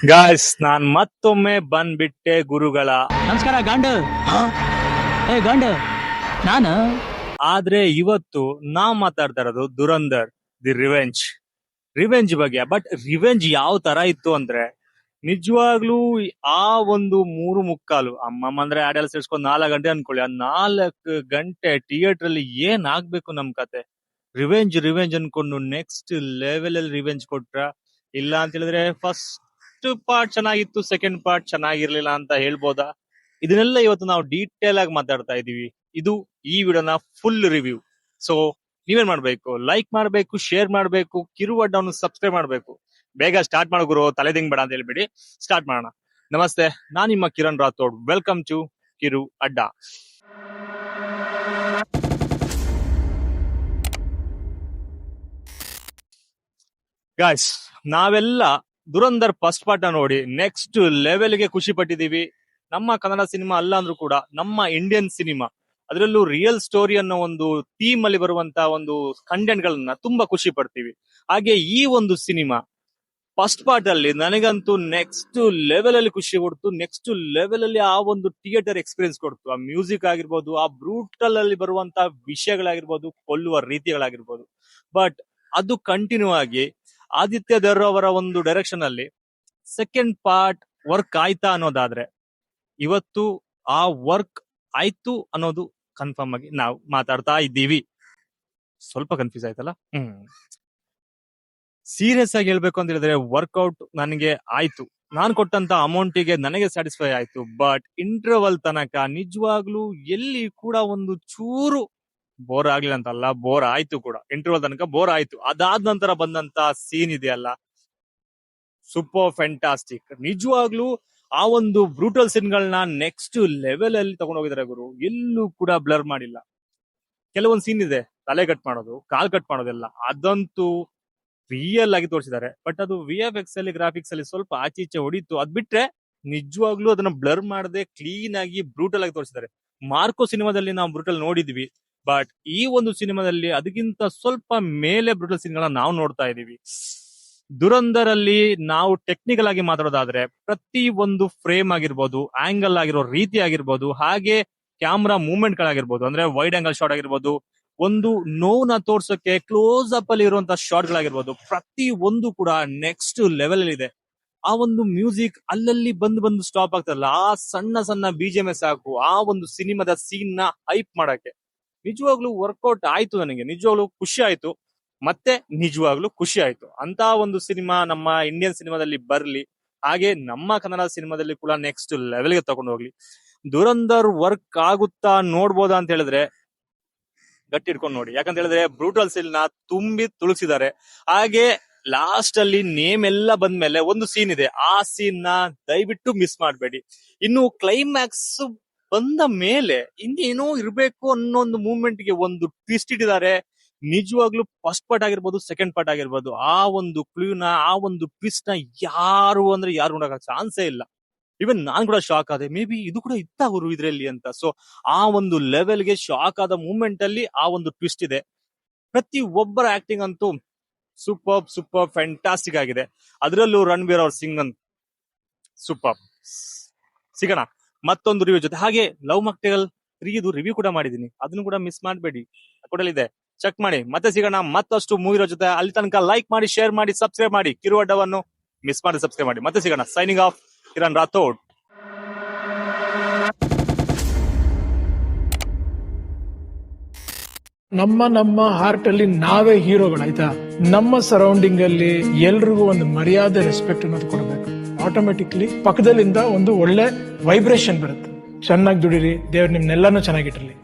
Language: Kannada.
ಗಾಯ್ಸ್ ನಾನ್ ಮತ್ತೊಮ್ಮೆ ಬಂದ್ಬಿಟ್ಟೆ ಗುರುಗಳ. ನಮಸ್ಕಾರ ಗಾಂಡು. ಏ ಗಾಂಡು, ನಾನು ಆದ್ರೆ ಇವತ್ತು ನಾವ್ ಮಾತಾಡ್ತಾ ಇರೋದು ದುರಂಧರ್ ದಿ ರಿವೆಂಜ್ ಬಗ್ಗೆ. ಬಟ್ ರಿವೆಂಜ್ ಯಾವ ತರ ಇತ್ತು ಅಂದ್ರೆ ನಿಜವಾಗ್ಲೂ ಆ ಒಂದು 3:45 ಅಮ್ಮಮ್ಮ ಅಂದ್ರೆ ಆಡೆಲ್ಲ ಸೇರ್ಸ್ಕೊಂಡ್ 4 ಗಂಟೆ ಅನ್ಕೊಳ್ಳಿ. ಆ 4 ಗಂಟೆ ಥಿಯೇಟರ್ ಅಲ್ಲಿ ಏನ್ ಆಗ್ಬೇಕು ನಮ್ ಕತೆ. ರಿವೆಂಜ್ ಅನ್ಕೊಂಡು ನೆಕ್ಸ್ಟ್ ಲೆವೆಲ್ ಅಲ್ಲಿ ರಿವೆಂಜ್ ಕೊಟ್ರ. ಇಲ್ಲ ಅಂತ ಹೇಳಿದ್ರೆ ಫಸ್ಟ್ ಪಾರ್ಟ್ ಚೆನ್ನಾಗಿತ್ತು, ಸೆಕೆಂಡ್ ಪಾರ್ಟ್ ಚೆನ್ನಾಗಿರ್ಲಿಲ್ಲ ಅಂತ ಹೇಳ್ಬೋದಾ? ಇದನ್ನೆಲ್ಲ ಇವತ್ತು ನಾವು ಡೀಟೇಲ್ ಆಗಿ ಮಾತಾಡ್ತಾ ಇದೀವಿ. ಇದು ಈ ವಿಡಿಯೋನ ಫುಲ್ ರಿವ್ಯೂ. ಸೊ ನೀವೇನ್ ಮಾಡ್ಬೇಕು? ಲೈಕ್ ಮಾಡ್ಬೇಕು, ಶೇರ್ ಮಾಡ್ಬೇಕು, ಕಿರು ಅಡ್ಡವನ್ನು ಸಬ್ಸ್ಕ್ರೈಬ್ ಮಾಡ್ಬೇಕು. ಬೇಗ ಸ್ಟಾರ್ಟ್ ಮಾಡೋ ಗುರು, ತಲೆದಿಂಗ್ ಬೇಡ ಅಂತ ಹೇಳ್ಬಿಡಿ. ಸ್ಟಾರ್ಟ್ ಮಾಡೋಣ. ನಮಸ್ತೆ, ನಾನ್ ನಿಮ್ಮ ಕಿರಣ್ ರಾಥೋಡ್. ವೆಲ್ಕಮ್ ಟು ಕಿರು ಅಡ್ಡ. ಗಾಯ್ಸ್, ನಾವೆಲ್ಲ ದುರಂಧರ್ ಫಸ್ಟ್ ಪಾರ್ಟ್ ನೋಡಿ ನೆಕ್ಸ್ಟ್ ಲೆವೆಲ್ಗೆ ಖುಷಿ ಪಟ್ಟಿದೀವಿ. ನಮ್ಮ ಕನ್ನಡ ಸಿನಿಮಾ ಅಲ್ಲ ಅಂದ್ರೂ ಕೂಡ ನಮ್ಮ ಇಂಡಿಯನ್ ಸಿನಿಮಾ, ಅದರಲ್ಲೂ ರಿಯಲ್ ಸ್ಟೋರಿ ಅನ್ನೋ ಒಂದು ಥೀಮ್ ಅಲ್ಲಿ ಬರುವಂತ ಒಂದು ಕಂಟೆಂಟ್ ಗಳನ್ನ ತುಂಬಾ ಖುಷಿ ಪಡ್ತೀವಿ. ಹಾಗೆ ಈ ಒಂದು ಸಿನಿಮಾ ಫಸ್ಟ್ ಪಾರ್ಟ್ ಅಲ್ಲಿ ನನಗಂತೂ ನೆಕ್ಸ್ಟ್ ಲೆವೆಲ್ ಅಲ್ಲಿ ಖುಷಿ ಕೊಡ್ತು. ನೆಕ್ಸ್ಟ್ ಲೆವೆಲ್ ಅಲ್ಲಿ ಆ ಒಂದು ಥಿಯೇಟರ್ ಎಕ್ಸ್ಪೀರಿಯನ್ಸ್ ಕೊಡ್ತು. ಆ ಮ್ಯೂಸಿಕ್ ಆಗಿರ್ಬೋದು, ಆ ಬ್ರೂಟಲ್ ಅಲ್ಲಿ ಬರುವಂತ ವಿಷಯಗಳಾಗಿರ್ಬೋದು, ಕೊಲ್ಲುವ ರೀತಿಗಳಾಗಿರ್ಬೋದು. ಬಟ್ ಅದು ಕಂಟಿನ್ಯೂ ಆಗಿ ಆದಿತ್ಯ ಧರ್ ಅವರ ಒಂದು ಡೈರೆಕ್ಷನ್ ಅಲ್ಲಿ ಸೆಕೆಂಡ್ ಪಾರ್ಟ್ ವರ್ಕ್ ಆಯ್ತಾ ಅನ್ನೋದಾದ್ರೆ, ಇವತ್ತು ಆ ವರ್ಕ್ ಆಯ್ತು ಅನ್ನೋದು ಕನ್ಫರ್ಮ್ ಆಗಿ ನಾವು ಮಾತಾಡ್ತಾ ಇದ್ದೀವಿ. ಸ್ವಲ್ಪ ಕನ್ಫ್ಯೂಸ್ ಆಯ್ತಲ್ಲ. ಸೀರಿಯಸ್ ಆಗಿ ಹೇಳ್ಬೇಕು ಅಂತ ಹೇಳಿದ್ರೆ ವರ್ಕೌಟ್ ನನಗೆ ಆಯ್ತು. ನಾನು ಕೊಟ್ಟಂತ ಅಮೌಂಟಿಗೆ ನನಗೆ ಸ್ಯಾಟಿಸ್ಫೈ ಆಯ್ತು. ಬಟ್ ಇಂಟರ್ವಲ್ ತನಕ ನಿಜವಾಗ್ಲೂ ಎಲ್ಲಿ ಕೂಡ ಒಂದು ಚೂರು ಬೋರ್ ಆಗ್ಲಿಲ್ಲ ಅಂತಲ್ಲ, ಬೋರ್ ಆಯ್ತು ಕೂಡ. ಇಂಟರ್ವಲ್ ತನಕ ಬೋರ್ ಆಯ್ತು. ಅದಾದ ನಂತರ ಬಂದಂತ ಸೀನ್ ಇದೆಯಲ್ಲ, ಸೂಪರ್ ಫ್ಯಾಂಟಾಸ್ಟಿಕ್. ನಿಜವಾಗ್ಲೂ ಆ ಒಂದು ಬ್ರೂಟಲ್ ಸೀನ್ ಗಳನ್ನ ನೆಕ್ಸ್ಟ್ ಲೆವೆಲ್ ಅಲ್ಲಿ ತಗೊಂಡು ಹೋಗಿದ್ದಾರೆ ಗುರು. ಎಲ್ಲೂ ಕೂಡ ಬ್ಲರ್ ಮಾಡಿಲ್ಲ. ಕೆಲವೊಂದು ಸೀನ್ ಇದೆ, ತಲೆ ಕಟ್ ಮಾಡೋದು, ಕಾಲ್ ಕಟ್ ಮಾಡೋದೆಲ್ಲ, ಅದಂತೂ ರಿಯಲ್ ಆಗಿ ತೋರಿಸಿದ್ದಾರೆ. ಬಟ್ ಅದು VFX ಅಲ್ಲಿ, ಗ್ರಾಫಿಕ್ಸ್ ಅಲ್ಲಿ ಸ್ವಲ್ಪ ಆಚೆ ಈಚೆ ಹೊಡಿತು. ಅದ್ ಬಿಟ್ರೆ ನಿಜವಾಗ್ಲೂ ಅದನ್ನ ಬ್ಲರ್ ಮಾಡದೆ ಕ್ಲೀನ್ ಆಗಿ ಬ್ರೂಟಲ್ ಆಗಿ ತೋರಿಸಿದ್ದಾರೆ. ಮಾರ್ಕೋ ಸಿನಿಮಾದಲ್ಲಿ ನಾವು ಬ್ರೂಟಲ್ ನೋಡಿದ್ವಿ, ಬಟ್ ಈ ಒಂದು ಸಿನಿಮಾದಲ್ಲಿ ಅದಕ್ಕಿಂತ ಸ್ವಲ್ಪ ಮೇಲೆ ಬ್ರೂಟಲ್ ಸೀನ್ ಗಳನ್ನ ನಾವು ನೋಡ್ತಾ ಇದೀವಿ. ದುರಂಧರ್ ಅಲ್ಲಿ ನಾವು ಟೆಕ್ನಿಕಲ್ ಆಗಿ ಮಾತಾಡೋದಾದ್ರೆ ಪ್ರತಿ ಒಂದು ಫ್ರೇಮ್ ಆಗಿರ್ಬೋದು, ಆಂಗಲ್ ಆಗಿರೋ ರೀತಿ ಆಗಿರ್ಬೋದು, ಹಾಗೆ ಕ್ಯಾಮ್ರಾ ಮೂವ್ಮೆಂಟ್ ಗಳಾಗಿರ್ಬೋದು, ಅಂದ್ರೆ ವೈಡ್ ಆಂಗಲ್ ಶಾಟ್ ಆಗಿರ್ಬೋದು, ಒಂದು ನೋವ್ನ ತೋರ್ಸೋಕೆ ಕ್ಲೋಸ್ ಅಪ್ ಅಲ್ಲಿ ಇರುವಂತಹ ಶಾಟ್ ಗಳಾಗಿರ್ಬೋದು, ಪ್ರತಿ ಒಂದು ಕೂಡ ನೆಕ್ಸ್ಟ್ ಲೆವೆಲ್ ಅಲ್ಲಿ ಇದೆ. ಆ ಒಂದು ಮ್ಯೂಸಿಕ್ ಅಲ್ಲಲ್ಲಿ ಬಂದು ಸ್ಟಾಪ್ ಆಗ್ತಾರಲ್ಲ, ಆ ಸಣ್ಣ ಸಣ್ಣ BGM ಸಾಕು ಆ ಒಂದು ಸಿನಿಮಾದ ಸೀನ್ ನ ಹೈಪ್ ಮಾಡಕ್ಕೆ. ನಿಜವಾಗ್ಲೂ ವರ್ಕೌಟ್ ಆಯ್ತು. ನನಗೆ ನಿಜವಾಗ್ಲೂ ಖುಷಿ ಆಯ್ತು. ಮತ್ತೆ ನಿಜವಾಗ್ಲೂ ಖುಷಿ ಆಯ್ತು. ಅಂತ ಒಂದು ಸಿನಿಮಾ ನಮ್ಮ ಇಂಡಿಯನ್ ಸಿನಿಮಾದಲ್ಲಿ ಬರ್ಲಿ, ಹಾಗೆ ನಮ್ಮ ಕನ್ನಡ ಸಿನಿಮಾದಲ್ಲಿ ಕೂಡ ನೆಕ್ಸ್ಟ್ ಲೆವೆಲ್ಗೆ ತಗೊಂಡು ಹೋಗ್ಲಿ. ದುರಂಧರ್ ವರ್ಕ್ ಆಗುತ್ತಾ ನೋಡ್ಬೋದಾ ಅಂತ ಹೇಳಿದ್ರೆ ಗಟ್ಟಿ ಇಟ್ಕೊಂಡು ನೋಡಿ. ಯಾಕಂತ ಹೇಳಿದ್ರೆ ಬ್ರೂಟಲ್ ಸೀನ್ ನ ತುಂಬಿ ತುಳುಸಿದ್ದಾರೆ. ಹಾಗೆ ಲಾಸ್ಟ್ ಅಲ್ಲಿ ನೇಮ್ ಎಲ್ಲ ಬಂದ್ಮೇಲೆ ಒಂದು ಸೀನ್ ಇದೆ, ಆ ಸೀನ್ ನ ದಯವಿಟ್ಟು ಮಿಸ್ ಮಾಡಬೇಡಿ. ಇನ್ನು ಕ್ಲೈಮ್ಯಾಕ್ಸ್ ಬಂದ ಮೇಲೆ ಇನ್ನೇನೋ ಇರ್ಬೇಕು ಅನ್ನೋ ಒಂದು ಮೂವ್ಮೆಂಟ್ ಗೆ ಒಂದು ಟ್ವಿಸ್ಟ್ ಇಟ್ಟಿದ್ದಾರೆ. ನಿಜವಾಗ್ಲೂ ಫಸ್ಟ್ ಪಾರ್ಟ್ ಆಗಿರ್ಬೋದು, ಸೆಕೆಂಡ್ ಪಾರ್ಟ್ ಆಗಿರ್ಬೋದು, ಆ ಒಂದು ಕ್ಲೂನ, ಆ ಒಂದು ಟ್ವಿಸ್ಟ್ ನ ಯಾರು ನೋಡಕ್ ಚಾನ್ಸೇ ಇಲ್ಲ. ಇವನ್ ನಾನ್ ಕೂಡ ಶಾಕ್ ಆದೆ, ಮೇ ಬಿ ಇದು ಕೂಡ ಇತ್ತ ಅವರು ಇದ್ರಲ್ಲಿ ಅಂತ. ಸೊ ಆ ಒಂದು ಲೆವೆಲ್ಗೆ ಶಾಕ್ ಆದ ಮೂಮೆಂಟ್ ಅಲ್ಲಿ ಆ ಒಂದು ಟ್ವಿಸ್ಟ್ ಇದೆ. ಪ್ರತಿ ಒಬ್ಬರ ಆಕ್ಟಿಂಗ್ ಅಂತೂ ಸೂಪರ್ ಫ್ಯಾಂಟಾಸ್ಟಿಕ್ ಆಗಿದೆ. ಅದರಲ್ಲೂ ರಣಬೀರ್ ಅವ್ರ ಸಿಂಗ್ ಸೂಪರ್. ಸಿಗೋಣ ಮತ್ತೊಂದು ರಿವ್ಯೂ ಜೊತೆ. ಹಾಗೆ ಲವ್ ಮಾಕ್ಟೇಲ್ 3 ರಿವ್ಯೂ ಕೂಡ ಮಾಡಿದೀನಿ, ಅದನ್ನು ಕೂಡ ಮಿಸ್ ಮಾಡಬೇಡಿ, ಕೊಡಲಿದೆ, ಚೆಕ್ ಮಾಡಿ. ಮತ್ತೆ ಸಿಗೋಣ ಮತ್ತಷ್ಟು ಮೂವಿರೋ ಜೊತೆ. ಅಲ್ಲಿ ತನಕ ಲೈಕ್ ಮಾಡಿ, ಶೇರ್ ಮಾಡಿ, ಸಬ್ಸ್ಕ್ರೈಬ್ ಮಾಡಿ. ಕಿರು ಅಡ್ಡವನ್ನು ಮಿಸ್ ಮಾಡಿ ಸಬ್ಸ್ಕ್ರೈಬ್ ಮಾಡಿ. ಮತ್ತೆ ಸಿಗೋಣ. Signing off, Kiran Rathod. ನಮ್ಮ ಹಾರ್ಟ್ ಅಲ್ಲಿ ನಾವೇ ಹೀರೋಗಳು, ಆಯ್ತಾ? ನಮ್ಮ ಸರೌಂಡಿಂಗ್ ಅಲ್ಲಿ ಎಲ್ರಿಗೂ ಒಂದು ಮರ್ಯಾದೆ, ರೆಸ್ಪೆಕ್ಟ್ ಅನ್ನೋದು ಕೊಡಬೇಕು. ಆಟೋಮೆಟಿಕ್ಲಿ ಪಕ್ಕದಲ್ಲಿಂದ ಒಂದು ಒಳ್ಳೆ ವೈಬ್ರೇಷನ್ ಬರುತ್ತೆ. ಚೆನ್ನಾಗಿ ದುಡಿರಿ, ದೇವ್ರು ನಿಮ್ನೆಲ್ಲಾನು ಚೆನ್ನಾಗಿಟ್ಟಿರ್ಲಿ.